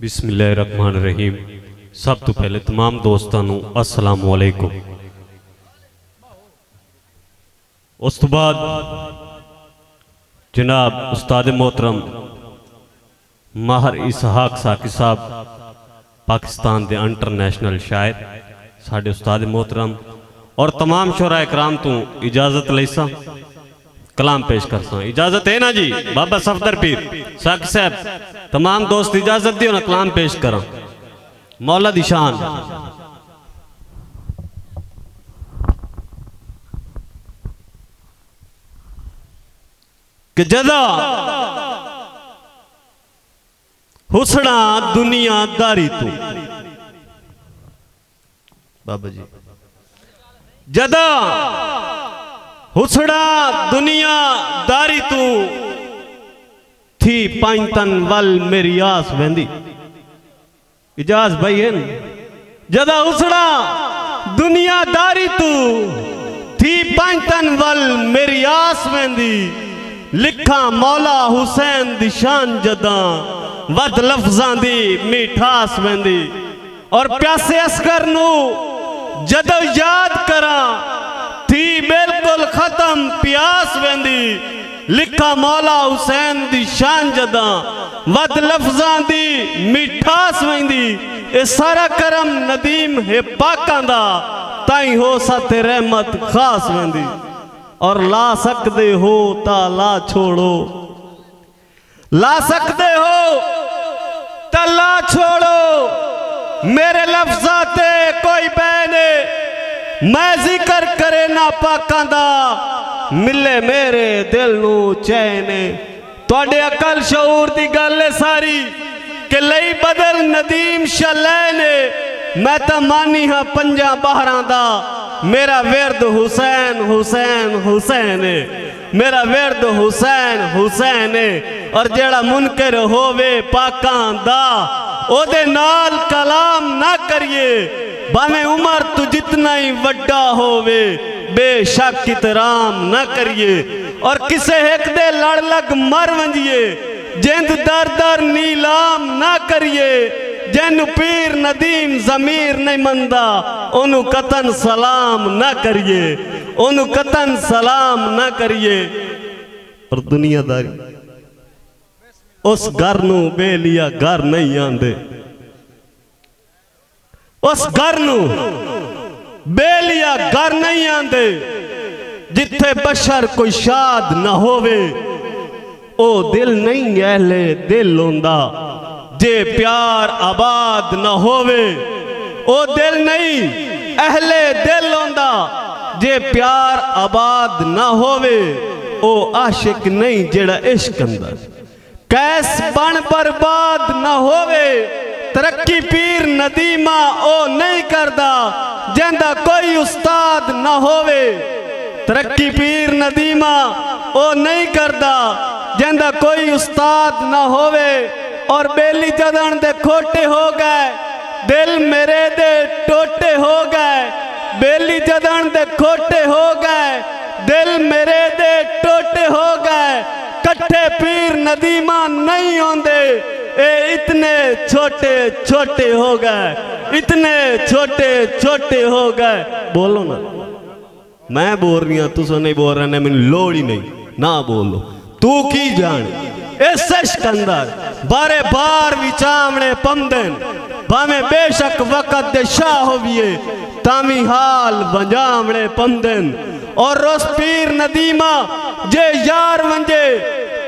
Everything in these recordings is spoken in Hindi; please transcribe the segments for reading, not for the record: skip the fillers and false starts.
बिस्मिल्लाहिर्रहमानिर्रहीम। सब तो पहले तमाम दोस्तों नू अस्सलामु अलैकुम। उस तो बाद जनाब उस्ताद मोहतरम माहर इसहाक साकी साहब पाकिस्तान के इंटरनेशनल शायर साढ़े उस्ताद मोहतरम और तमाम शोरा इकराम तो इजाजत लैसा कलाम पेश करसा। इजाजत है ना जी? बाबा सफदर पीर साकी साहब तमाम दोस्त इजाजत दियो ना कलाम पेश करा। मौला दी शान। कि जदा हुसना दुनियादारी तू बाबा जी जदा हुसना दुनियादारी तू थी पांचतन वल मेरी आस वेंदी। इजाज भाई है न? जदा हुसना दुनियादारी तू थी पांचतन वल मेरी आस वेंदी। लिखा मौला हुसैन दी शान जदा वद लफ्जां दी मिठास वेंदी। और प्यासे असगर नू जदों याद करा थी बिल्कुल खत्म प्यास वेंदी। लिखा मौला हुसैन दी शान जदा वद लफ्जां दी मिठास वेंदी। ए सारा करम नदीम है पाकां दा ताई हो सते रहमत खास वेंदी। और ला सकते हो ता ला छोड़ो, ला सकते हो ता ला छोड़ो। मेरे लफ्जाते कोई बैने मैं जिक्र करे ना पाकां दा मिले मेरे दिल नू चैन। तुहाडे अकल शऊर दी गल है सारी कि लई बदल नदीम शलैन। मैं तो मानी हाँ पंजा बाहरां दा मेरा विरद हुसैन हुसैन हुसैन। मेरा विरद हुसैन हुसैन। और जेड़ा मुनकर होवे पाकां दा ओदे नाल कलाम ना करिए। भावें उमर तू जितना ही वड्डा होवे बेशक इतराम ना करिए। और किसे एक दे लड़ लग मर वंजिए जिंद दर दर नीलाम ना करिए। जैन पीर नदीम जमीर नहीं मंदा ओनू कतन सलाम ना करिए, ओनू कतन सलाम ना करिए। और दुनियादारी उस घर नू बेलिया घर नहीं आंदे। उस घर नू बेलिया घर नहीं आंदे जिथे बशर कोई शाद न होवे। ओ दिल नहीं अहले दिल होंदा जे प्यार आबाद न होवे। ओ दिल नहीं अहले दिल होंदा जे प्यार आबाद न होवे। ओ आशिक नहीं जेड़ा इश्क अंदर कैस बन बर्बाद न होवे। तरक्की पीर नदीमा ओ नहीं करदा जिंदा कोई उस्ताद न होवे। तरक्की पीर नदीमा ओ नहीं करदा जिंदा कोई उस्ताद न होवे। और बेली जदन दे खोटे हो गए दिल मेरे दे टोटे हो गए। बेली जदन दे खोटे हो गए दिल मेरे दे टोटे हो गए। कट्ठे पीर नदीमा नहीं होंदे ए इतने छोटे छोटे हो गए, इतने छोटे छोटे हो गए। बोलो ना, मैं बोल रही हूं तुम नहीं बोल रहे, मैंने लोड़ ही नहीं ना बोलो। तू की जान इस अंदर बारे बार विचामने पमदन भावे बेशक वक़्त दे शाह होविए तामी हाल बंजामने पमदन। और रोस पीर नदीमा जे यार वंजे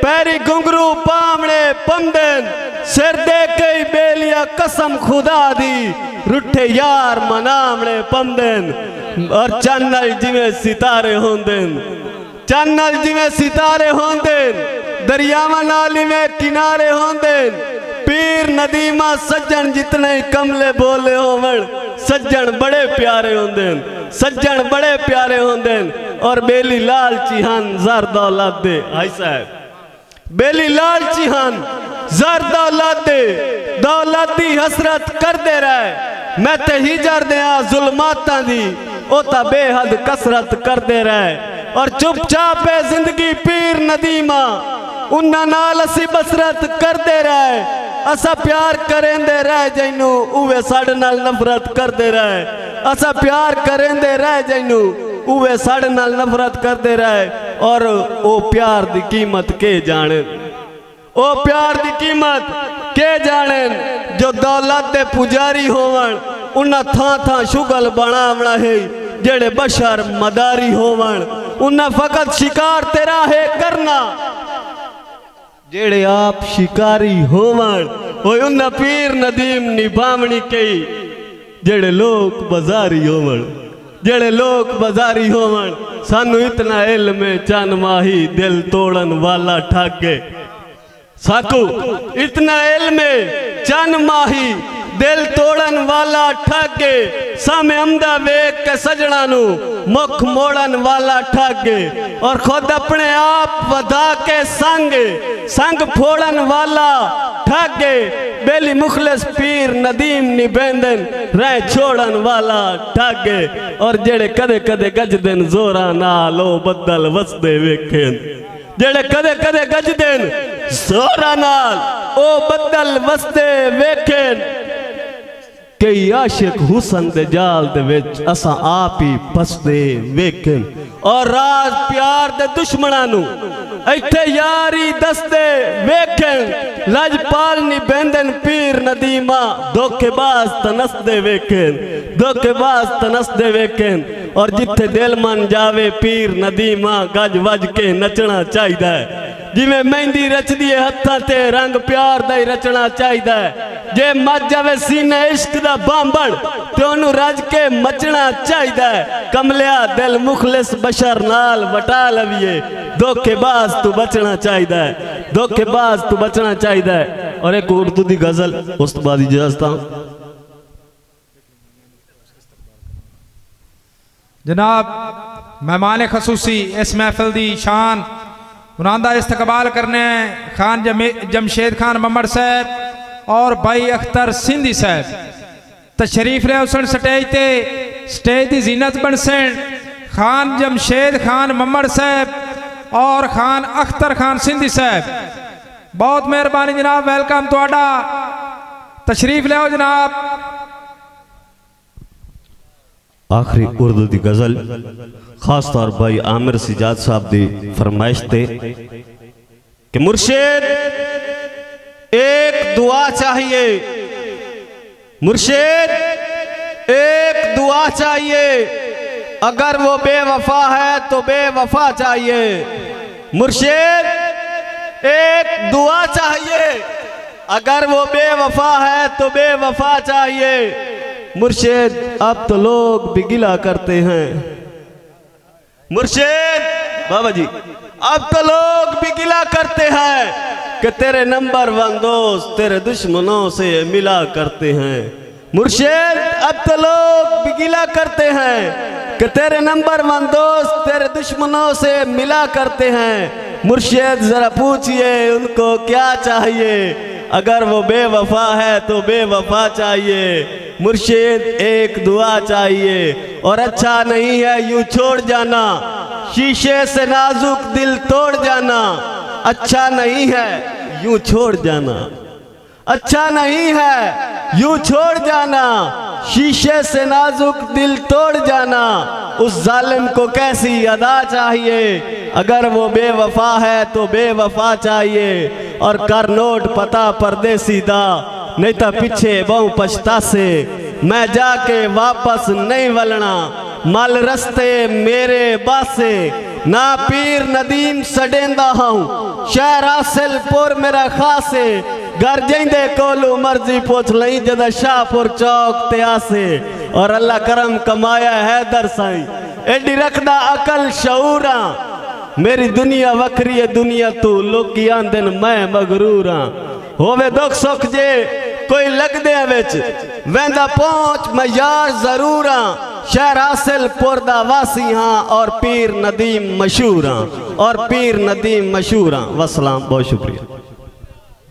पैरी घुंगरू पामने पमदन। सिर दे कई बेलिया कसम खुदा दी रुठे यार मनामने पमदन। और चन्नल जिमें सितारे होंदन, चन्नल जिमें सितारे होंदन दरियावा नाली में किनारे होंदे। पीर नदीमा सज्जन जितने कमले बोले होवन सज्जन बड़े प्यारे होंदे, सज्जन बड़े प्यारे होंदे। और बेली लाल चिहान जर दौलत दे हाय साहब बेली लाल चिहान जर दौलत दे दौलत दी हसरत कर दे रहे। मैं ते हिजर दिया जुल्मातां दी ओ ता बेहद कसरत कर दे रहे। और चुपचाप है जिंदगी पीर नदीमा उन्ना नाल असी बसरत करते रहे। असा प्यार करेंदे रह जैनू उवे साढ़े नाल नफरत करते रहे। असा प्यार करेंदे रह जैनू उवे साढ़े नाल नफरत करते रहे। और ओ प्यार दी कीमत के जाने, ओ प्यार दी कीमत के जाने। जो दौलत दे पुजारी होवन उन्ना थां थां शुगल बनावना है, जेड़े बशर मदारी होवन उन्ना फकत शिकार तेरा है करना। जेड़े आप शिकारी होवन उन्ना पीर नदीम निभावनी कई। जेड़े लोग बाजारी होवन, जेड़े लोग बाजारी होवन सानू इतना इल्म चन माही दिल तोड़न वाला ठाके। साकू इतना इल्म चन माही दिल तोड़न वाला ठाके। सामे अमदा वेख के सजना नू मुख मोड़न वाला ठाके। और खुद अपने आप वधा के संग फोड़न वाला ठाके। बेली मुखलिस पीर नदीम निबेंदन रह छोड़न वाला ठाके। और जेड़े कदे कदे गजदन जोरा नालो बदल वसदे वेखेन, जेड़े कदे कदे गजदन जोरा नाल ओ बदल वसदे वेखेन। कई आशिक हुसन दे जाल दे विच असा आप ही फसदे वेखन। और राज प्यार दे दुश्मनां नू इत्थे यारी दसदे वेखन। लजपाल निबेंदन पीर नदीमा धोखेबाज तनसदे वेखन, धोखेबाज तनसदे वेखन। और जिथे दिल मन जावे पीर नदीमा गज वज के नचना चाहिए। जिमें मेहंदी रचदी है हत्थां ते रंग प्यार दा ही रचना चाहिए। जे मच जावे सीने इश्क दा बांबड़ ते ओनू रज के मचना चाहिए। कमलिया दिल मुखलिस बशर नाल वटा लविए। धोखेबाज तू बचना चाहिए, धोखेबाज तू बचना चाहिए। और एक उर्दू दी गजल उस तो बाद इजाजत। जनाब मेहमान खसूसी इस महफिल दी शान उन्हां इस्तकबाल करने खान जमशेद खान मम्मड़ साहब और भाई अख्तर सिंधी साहब तशरीफ ले उसन स्टेज ते स्टेज की जीनत बन सन। खान जमशेद खान मम्मड़ साहब और खान अख्तर खान सिंधी साहब बहुत मेहरबानी जनाब, वेलकम तुहाडा, तशरीफ ले आओ जनाब। आखिरी उर्दू दी गजल खास तौर भाई आमिर सिजाद साहब दी फरमाइश थे कि मुर्शिद एक दुआ चाहिए, मुर्शिद एक दुआ चाहिए। अगर वो बेवफा है तो बेवफा चाहिए। मुर्शिद एक दुआ चाहिए, अगर वो बेवफा है तो बेवफा चाहिए। मुर्शिद अब तो लोग भी गिला करते हैं, मुर्शिद बाबा जी अब तो लोग भी गिला करते हैं कि तेरे नंबर 1 दोस्त तेरे दुश्मनों से मिला करते हैं। मुर्शिद अब तो लोग भी गिला करते हैं कि तेरे नंबर 1 दोस्त तेरे दुश्मनों से मिला करते हैं। मुर्शिद जरा पूछिए उनको क्या चाहिए, अगर वो बेवफा है तो बेवफा चाहिए। मुर्शिद एक दुआ चाहिए और अच्छा नहीं है यूं छोड़ जाना, शीशे से नाजुक दिल तोड़ जाना। अच्छा नहीं है यूं छोड़ जाना, अच्छा नहीं है यूं छोड़ जाना, शीशे से नाजुक दिल तोड़ जाना। उस जालिम को कैसी अदा चाहिए, अगर वो बेवफा है तो बेवफा चाहिए। और कर नोट पता परदेसी दा, नहीं तो पीछे बहु पछता से मैं जाके वापस नहीं वलना। मल रस्ते मेरे बासे ना पीर नदीम सडेंदा हूँ, शहर हासिलपुर मेरा खासे। घर जेंदे कोलू मर्जी पूछ लई जदा शाहपुर चौक ते आसे। और अल्लाह करम कमाया है दर साई एडी रखदा अकल शऊरा। मेरी दुनिया वखरी है दुनिया तू, लोकी आंदन मैं मगरूरा। होवे दुख सुख जे कोई लगदे विच वेंदा पहुंच मैं यार जरूर हाँ। शहर हासिलपुर दा वासी हाँ और पीर नदीम मशहूर हाँ, और पीर नदीम मशहूर हाँ। वसलाम, बहुत शुक्रिया,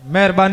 मेहरबानी।